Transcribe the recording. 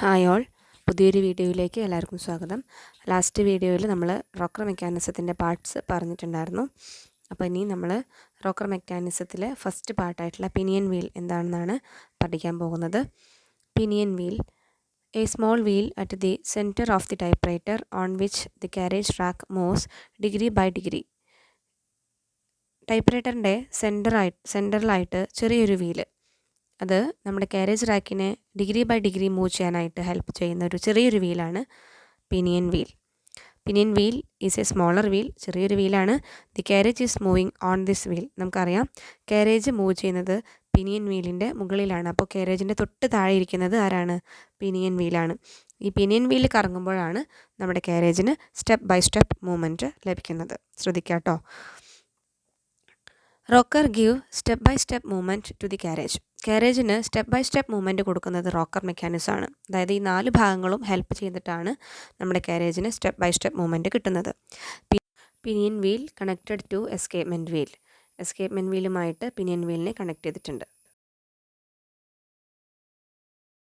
Hi all, പുതിയൊരു വീഡിയോയിലേക്ക് എല്ലാവർക്കും സ്വാഗതം. ലാസ്റ്റ് വീഡിയോയിൽ നമ്മൾ റോക്കർ മെക്കാനിസത്തിൻ്റെ പാർട്സ് പറഞ്ഞിട്ടുണ്ടായിരുന്നു. അപ്പോൾ ഇനി നമ്മൾ റോക്കർ മെക്കാനിസത്തിലെ ഫസ്റ്റ് പാർട്ടായിട്ടുള്ള പിനിയൻ വീൽ എന്താണെന്നാണ് പഠിക്കാൻ പോകുന്നത്. Pinion wheel, a small wheel at the centre of the typewriter on which the carriage track moves degree by degree. ടൈപ്പ്റൈറ്ററിൻ്റെ സെൻറ്ററിലായിട്ട് ചെറിയൊരു വീല്, അത് നമ്മുടെ കാരേജ് റാക്കിനെ ഡിഗ്രി ബൈ ഡിഗ്രി മൂവ് ചെയ്യാനായിട്ട് ഹെൽപ്പ് ചെയ്യുന്ന ഒരു ചെറിയൊരു വീലാണ് pinion wheel. Pinion wheel is a smaller wheel, ചെറിയൊരു വീലാണ്. The carriage is moving on this wheel. നമുക്കറിയാം കാരേജ് മൂവ് ചെയ്യുന്നത് പിനിയൻ വീലിൻ്റെ മുകളിലാണ്. അപ്പോൾ കാരേജിൻ്റെ തൊട്ട് താഴെ ഇരിക്കുന്നത് ആരാണ്? പിനിയൻ വീലാണ്. ഈ പിനിയൻ വീൽ കറങ്ങുമ്പോഴാണ് നമ്മുടെ കാരേജിന് സ്റ്റെപ്പ് ബൈ സ്റ്റെപ്പ് മൂവ്മെൻറ്റ് ലഭിക്കുന്നത്. ശ്രദ്ധിക്കുക കേട്ടോ. Rocker give step by step movement to the carriage. കാരേജിന് സ്റ്റെപ്പ് ബൈ സ്റ്റെപ്പ് മൂവ്മെൻറ്റ് കൊടുക്കുന്നത് റോക്കർ മെക്കാനിസമാണ്. അതായത് ഈ 4 ഭാഗങ്ങളും ഹെൽപ്പ് ചെയ്തിട്ടാണ് നമ്മുടെ കാരേജിന് സ്റ്റെപ്പ് ബൈ സ്റ്റെപ്പ് മൂവ്മെൻറ്റ് കിട്ടുന്നത്. Pinion wheel connected to escapement wheel. Escapement വീലുമായിട്ട് പിനിയൻ വീലിനെ കണക്ട് ചെയ്തിട്ടുണ്ട്.